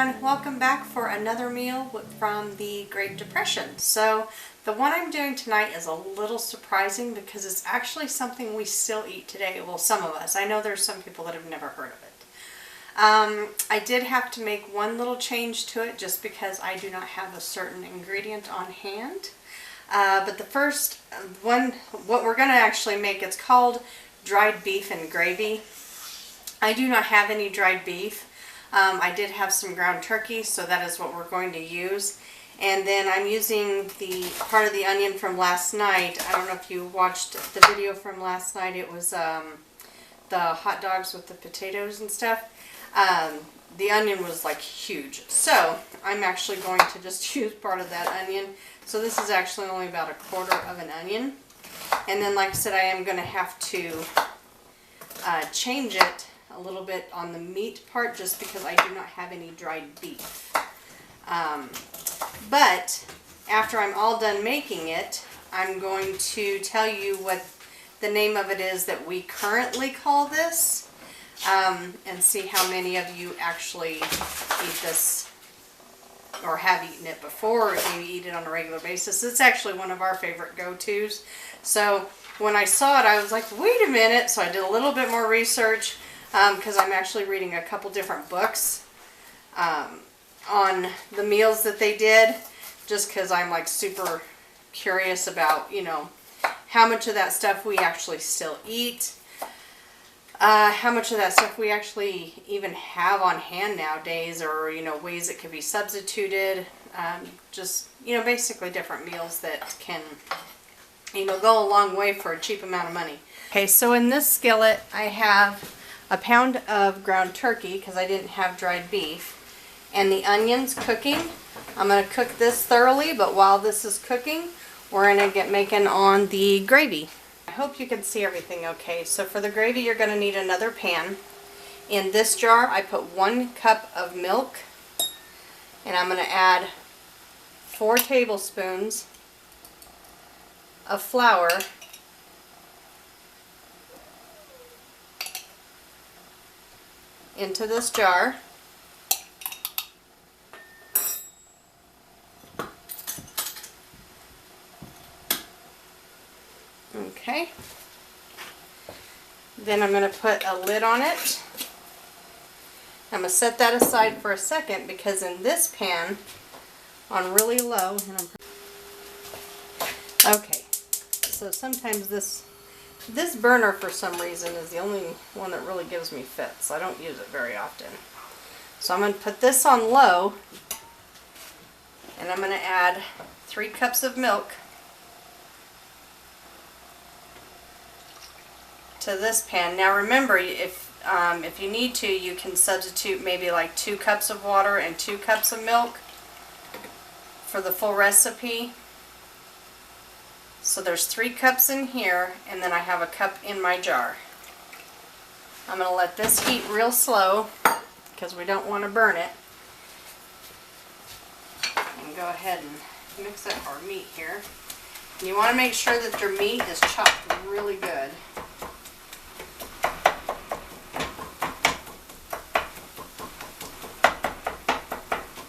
everyone, welcome back for another meal from the Great Depression. So the one I'm doing tonight is a little surprising because it's actually something we still eat today. Well, some of us. I know there's some people that have never heard of it. I did have to make one little change to it just because I do not have a certain ingredient on hand. But the first one, what we're going to actually make, it's called dried beef and gravy. I do not have any dried beef. I did have some ground turkey, so that is what we're going to use. And then I'm using the part of the onion from last night. I don't know if you watched the video from last night. It was the hot dogs with the potatoes and stuff. The onion was like huge. So I'm actually going to just use part of that onion. So this is actually only about 1/4 of an onion. And then, like I said, I am going to have to change it a little bit on the meat part just because I do not have any dried beef. But after I'm all done making it, I'm going to tell you what the name of it is that we currently call this, and see how many of you actually eat this or have eaten it before, or maybe eat it on a regular basis. It's actually one of our favorite go-tos. So when I saw it, I was like, wait a minute. So I did a little bit more research because I'm actually reading a couple different books on the meals that they did, just because I'm like super curious about, you know, how much of that stuff we actually still eat, how much of that stuff we actually even have on hand nowadays, or, you know, ways it could be substituted, just, you know, basically different meals that can, you know, go a long way for a cheap amount of money. Okay, so in this skillet I have 1 pound of ground turkey because I didn't have dried beef, and the onions cooking. I'm going to cook this thoroughly, but while this is cooking, we're going to get making on the gravy. I hope you can see everything okay. So for the gravy, you're going to need another pan. In this jar, I put 1 cup of milk, and I'm going to add 4 tablespoons of flour, into this jar. Okay. Then I'm going to put a lid on it. I'm going to set that aside for a second because in this pan, on really low, okay, so sometimes this burner for some reason is the only one that really gives me fits. I don't use it very often. So I'm going to put this on low, and I'm going to add 3 cups of milk to this pan. Now remember, if you need to, you can substitute maybe like 2 cups of water and 2 cups of milk for the full recipe. So there's 3 cups in here, and then I have 1 cup in my jar. I'm going to let this heat real slow because we don't want to burn it. And go ahead and mix up our meat here. And you want to make sure that your meat is chopped really good.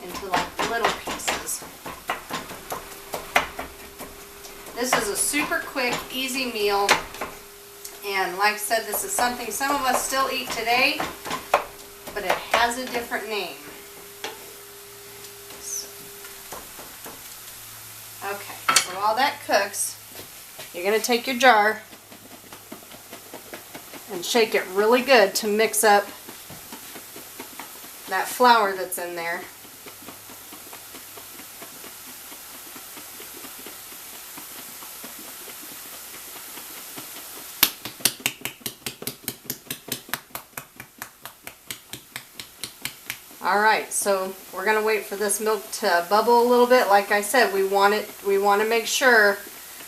Into like little pieces. This is a super quick, easy meal, and like I said, this is something some of us still eat today, but it has a different name. Okay, so while that cooks, you're going to take your jar and shake it really good to mix up that flour that's in there. Alright, so we're going to wait for this milk to bubble a little bit. Like I said, we want to make sure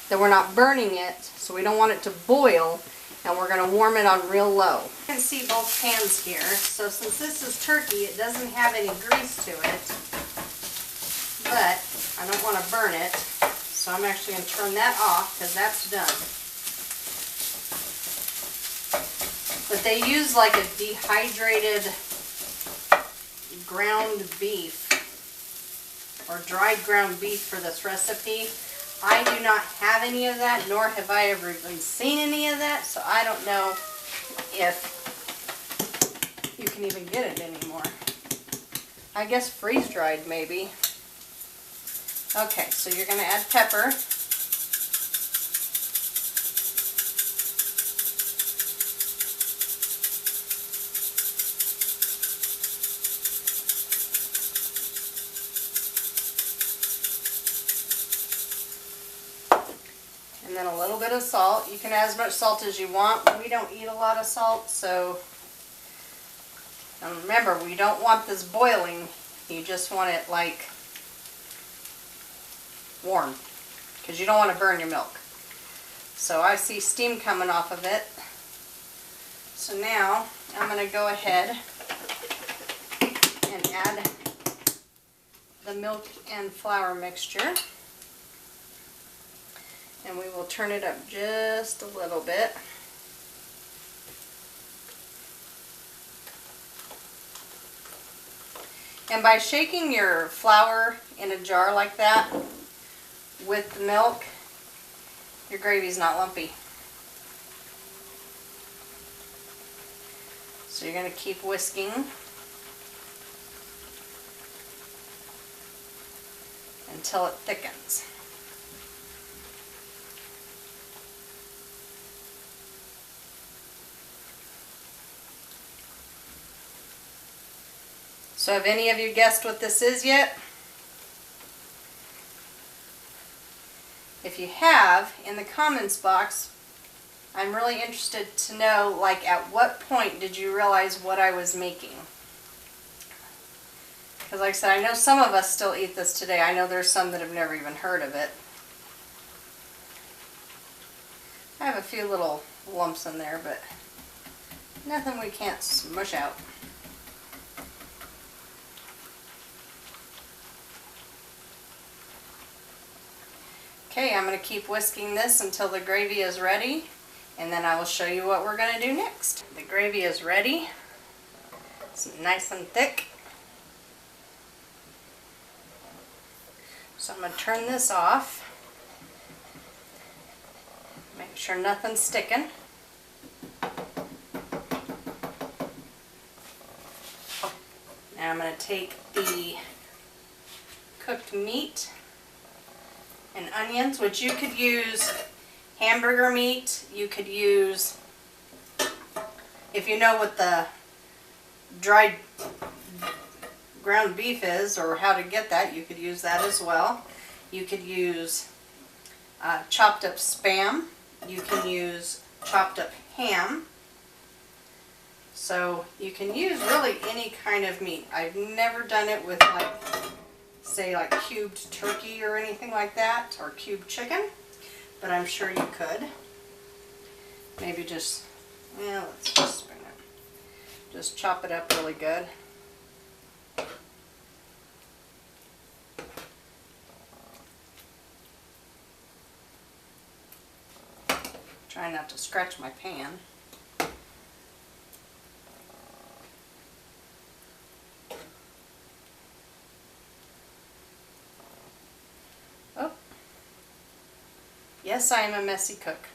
that we're not burning it, so we don't want it to boil, and we're going to warm it on real low. You can see both pans here. So since this is turkey, it doesn't have any grease to it, but I don't want to burn it, so I'm actually going to turn that off because that's done. But they use like a dehydrated ground beef or dried ground beef for this recipe. I do not have any of that, nor have I ever even seen any of that, so I don't know if you can even get it anymore. I guess freeze-dried maybe. Okay, so you're going to add pepper. And then a little bit of salt. You can add as much salt as you want. We don't eat a lot of salt, so and remember, we don't want this boiling. You just want it like warm, because you don't want to burn your milk. So I see steam coming off of it. So now I'm going to go ahead and add the milk and flour mixture. And we will turn it up just a little bit. And by shaking your flour in a jar like that with the milk, your gravy's not lumpy. So you're going to keep whisking until it thickens. So have any of you guessed what this is yet? If you have, in the comments box, I'm really interested to know, like, at what point did you realize what I was making? Because like I said, I know some of us still eat this today. I know there's some that have never even heard of it. I have a few little lumps in there, but nothing we can't smush out. Okay, I'm going to keep whisking this until the gravy is ready, and then I will show you what we're going to do next. The gravy is ready. It's nice and thick. So I'm going to turn this off. Make sure nothing's sticking. Now I'm going to take the cooked meat and onions, which you could use hamburger meat. You could use, if you know what the dried ground beef is or how to get that, you could use that as well. You could use chopped up Spam. You can use chopped up ham. So you can use really any kind of meat. I've never done it with, like, say, like cubed turkey or anything like that, or cubed chicken, but I'm sure you could. Maybe just, yeah, let's just spin it. Just chop it up really good. Try not to scratch my pan. Yes, I am a messy cook.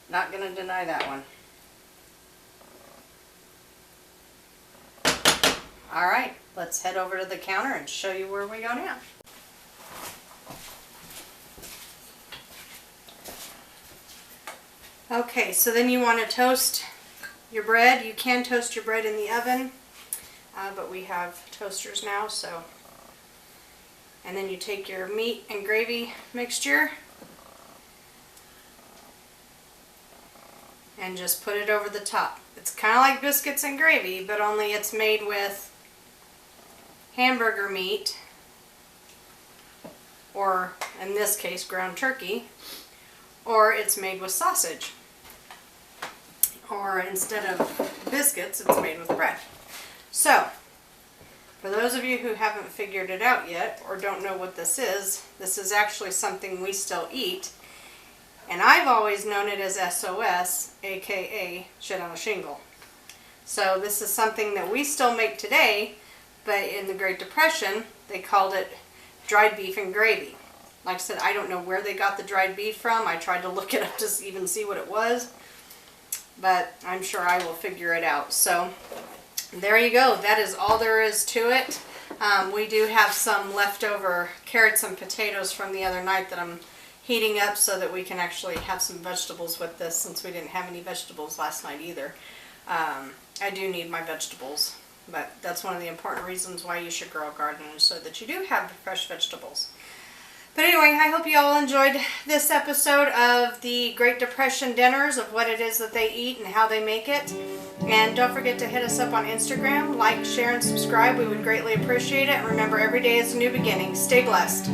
Not going to deny that one. Alright, let's head over to the counter and show you where we go now. Okay, so then you want to toast your bread. You can toast your bread in the oven, but we have toasters now, so. And then you take your meat and gravy mixture and just put it over the top. It's kind of like biscuits and gravy, but only it's made with hamburger meat, or in this case ground turkey, or it's made with sausage. Or instead of biscuits, it's made with bread. So, for those of you who haven't figured it out yet, or don't know what this is actually something we still eat. And I've always known it as SOS, aka shit on a shingle. So this is something that we still make today, But in the Great Depression, they called it dried beef and gravy. Like I said, I don't know where they got the dried beef from. I tried to look it up to even see what it was, but I'm sure I will figure it out. So there you go. That is all there is to it. We do have some leftover carrots and potatoes from the other night that I'm heating up so that we can actually have some vegetables with this, since we didn't have any vegetables last night either. I do need my vegetables, but that's one of the important reasons why you should grow a garden, is so that you do have fresh vegetables. But anyway, I hope you all enjoyed this episode of the Great Depression dinners, of what it is that they eat and how they make it. And don't forget to hit us up on Instagram, like, share, and subscribe. We would greatly appreciate it. And remember, every day is a new beginning. Stay blessed.